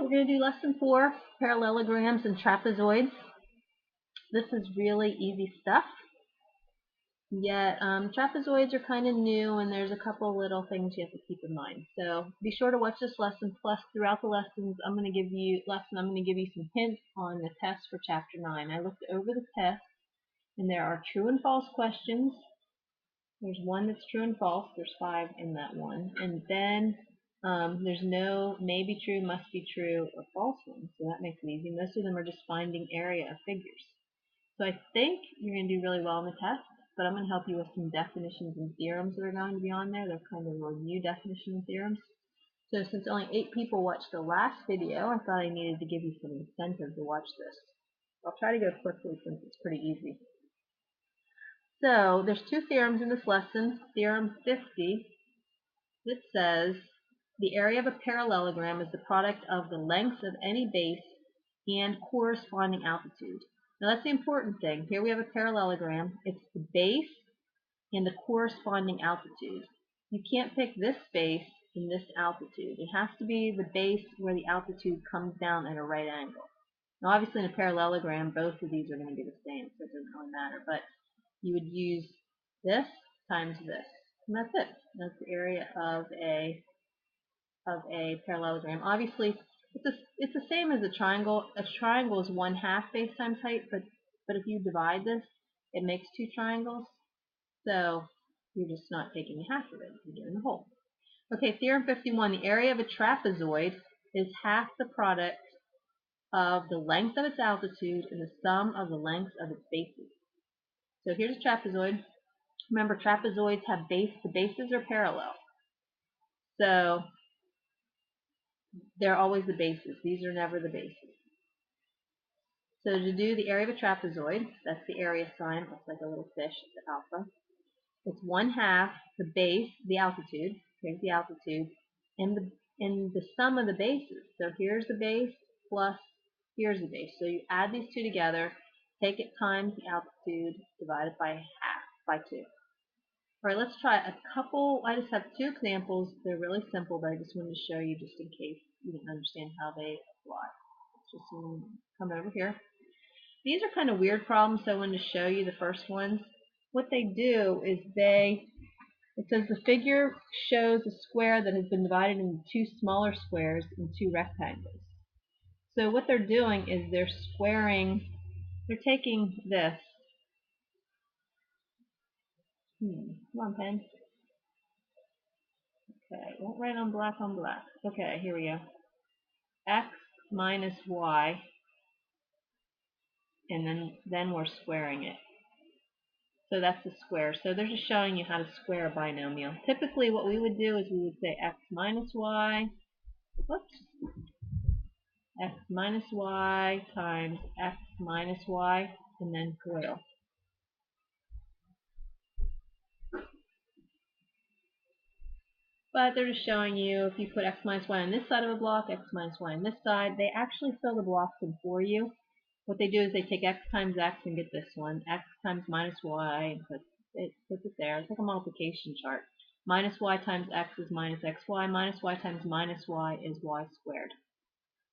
we're going to do lesson 4, parallelograms and trapezoids. This is really easy stuff, yet trapezoids are kind of new and there's a couple little things you have to keep in mind. So be sure to watch this lesson, plus throughout the lessons I'm going to give you some hints on the test for chapter 9. I looked over the test and there are true and false questions. There's one that's true and false. There's 5 in that one. And then there's no maybe true, must be true, or false ones. So that makes it easy. Most of them are just finding area of figures. So I think you're going to do really well on the test, but I'm going to help you with some definitions and theorems that are going to be on there. They're kind of review definition and theorems. So since only 8 people watched the last video, I thought I needed to give you some incentive to watch this. I'll try to go quickly since it's pretty easy. So there's 2 theorems in this lesson. Theorem 50, it says the area of a parallelogram is the product of the lengths of any base and corresponding altitude. Now that's the important thing. Here we have a parallelogram. It's the base and the corresponding altitude. You can't pick this base and this altitude. It has to be the base where the altitude comes down at a right angle. Now obviously in a parallelogram both of these are going to be the same, so it doesn't really matter, but you would use this times this, and that's it. That's the area of a parallelogram. Obviously, it's the same as a triangle. A triangle is 1/2 base times height, but if you divide this, it makes 2 triangles. So you're just not taking half of it; you're doing the whole. Okay, theorem 51: the area of a trapezoid is half the product of the length of its altitude and the sum of the lengths of its bases. So here's a trapezoid. Remember, trapezoids have the bases are parallel. So they're always the bases. These are never the bases. So to do the area of a trapezoid, that's the area sign. It looks like a little fish, the alpha. It's 1/2 the base, the altitude. Here's the altitude, and the sum of the bases. So here's the base plus here's the base. So you add these 2 together, take it times the altitude, divide it by 1/2, by 2. All right, let's try a couple. I just have 2 examples. They're really simple, but I just wanted to show you just in case you didn't understand how they apply. Let's just come over here. These are kind of weird problems, so I wanted to show you the first ones. What they do is it says the figure shows a square that has been divided into 2 smaller squares and 2 rectangles. So what they're doing is they're taking this. Come on, pen. Okay, won't write on black on black. Okay, here we go. X minus y, and then we're squaring it. So that's the square. So they're just showing you how to square a binomial. Typically what we would do is we would say x minus y, x minus y times x minus y, and then FOIL. But they're just showing you if you put x minus y on this side of a block, x minus y on this side, they actually fill the blocks in for you. What they do is they take x times x and get this one, x times minus y, and puts it there. It's like a multiplication chart. Minus y times x is minus xy, minus y times minus y is y squared.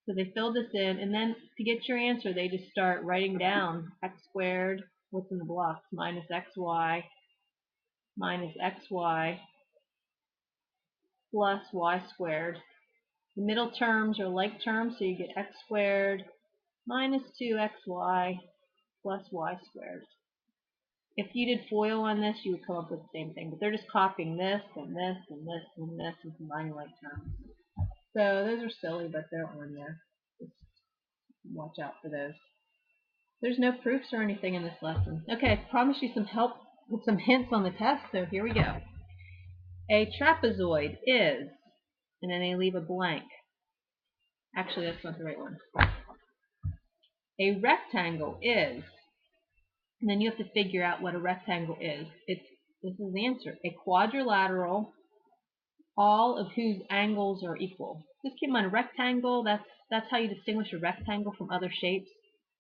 So they fill this in, and then to get your answer, they just start writing down x squared, what's in the blocks, minus xy, minus xy, plus y squared. The middle terms are like terms, so you get x squared minus 2xy plus y squared. If you did FOIL on this, you would come up with the same thing, but they're just copying this and this and this and this and combining like terms. So those are silly, but they're on there. Just watch out for those. There's no proofs or anything in this lesson. Okay, I promised you some help with some hints on the test, so here we go. A trapezoid is, and then they leave a blank. Actually, that's not the right one. A rectangle is, and then you have to figure out what a rectangle is. This is the answer. A quadrilateral, all of whose angles are equal. Just keep in mind, a rectangle, that's how you distinguish a rectangle from other shapes.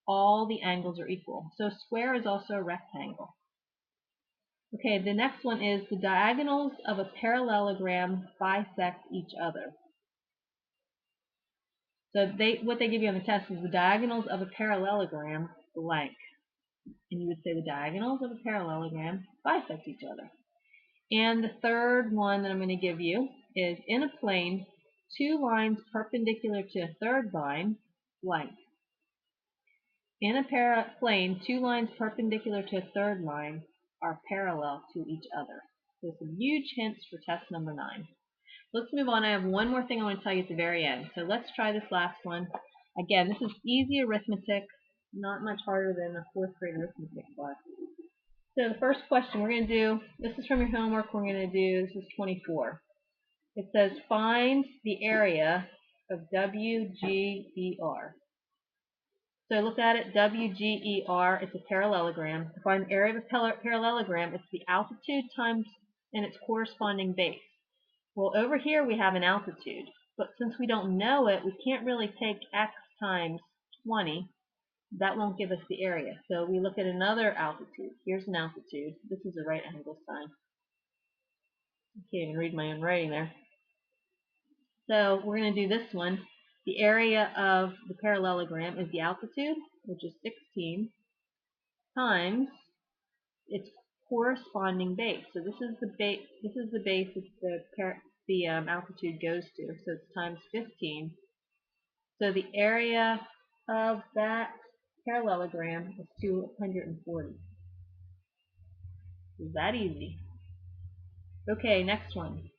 All the angles are equal. So a square is also a rectangle. Okay, the next one is the diagonals of a parallelogram bisect each other. So what they give you on the test is the diagonals of a parallelogram blank. And you would say the diagonals of a parallelogram bisect each other. And the third one that I'm going to give you is in a plane, two lines perpendicular to a third line, blank. In a plane, two lines perpendicular to a third line are parallel to each other. So some huge hints for test number 9. Let's move on. I have one more thing I want to tell you at the very end. So let's try this last one. Again, this is easy arithmetic, not much harder than a 4th grade arithmetic class. So the first question we're going to do, this is from your homework, we're going to do, this is 24. It says find the area of WGER. So look at it, WGER, it's a parallelogram. To find the area of a parallelogram, it's the altitude times and its corresponding base. Well, over here we have an altitude, but since we don't know it, we can't really take x times 20. That won't give us the area. So we look at another altitude. Here's an altitude. This is a right angle sign. I can't even read my own writing there. So we're going to do this one. The area of the parallelogram is the altitude, which is 16, times its corresponding base. So this is the base. This is the base that the altitude goes to. So it's times 15. So the area of that parallelogram is 240. Is that easy? Okay, next one.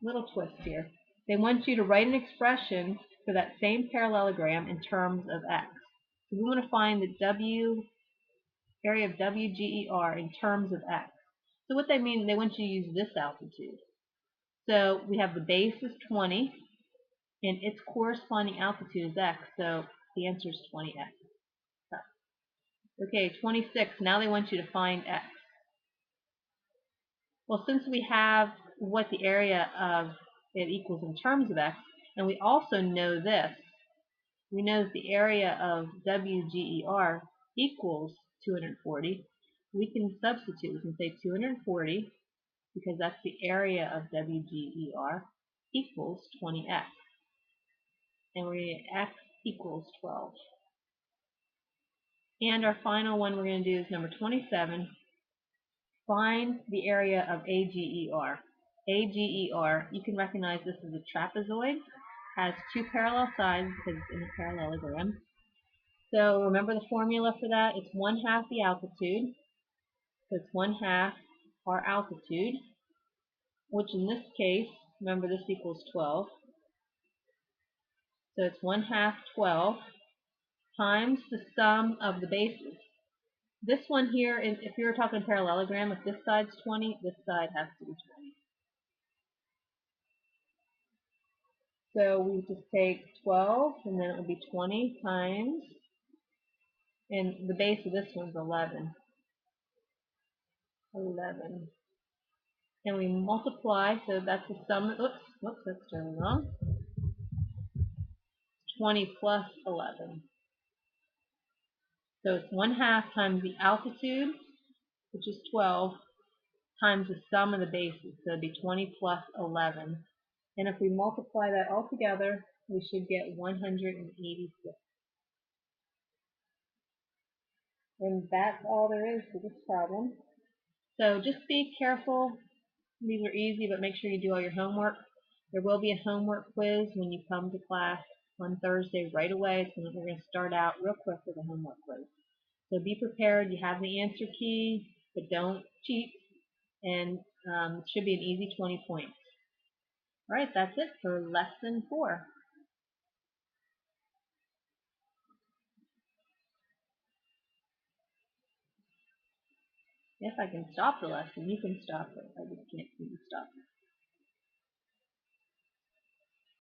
Little twist here. They want you to write an expression for that same parallelogram in terms of x. So we want to find the area of WGER in terms of x. So what they mean, they want you to use this altitude. So we have the base is 20, and its corresponding altitude is x, so the answer is 20x. Okay, 26, now they want you to find x. Well, since we have what the area of it equals in terms of x, and we also know this, we know that the area of WGER equals 240, we can substitute. We can say 240, because that's the area of WGER, equals 20x. And we're going to get x equals 12. And our final one we're going to do is number 27. Find the area of AGER. AGER, you can recognize this as a trapezoid. Has two parallel sides because it's in a parallelogram. So remember the formula for that? It's 1/2 the altitude. So it's 1/2 our altitude, which in this case, remember this equals 12. So it's 1/2 12 times the sum of the bases. This one here, if you were talking parallelogram, if this side's 20, this side has to be 20. So we just take 12, and then it will be 20 times, and the base of this one's 11. 11. And we multiply, so that's the sum, whoops, that's totally wrong. 20 plus 11. So it's 1/2 times the altitude, which is 12, times the sum of the bases, so it'd be 20 plus 11. And if we multiply that all together, we should get 186. And that's all there is to this problem. So just be careful. These are easy, but make sure you do all your homework. There will be a homework quiz when you come to class on Thursday right away. So we're going to start out real quick with a homework quiz. So be prepared. You have the answer key, but don't cheat. And it should be an easy 20 points. All right, that's it for lesson 4. If I can stop the lesson, you can stop it. I just can't seem to stop it.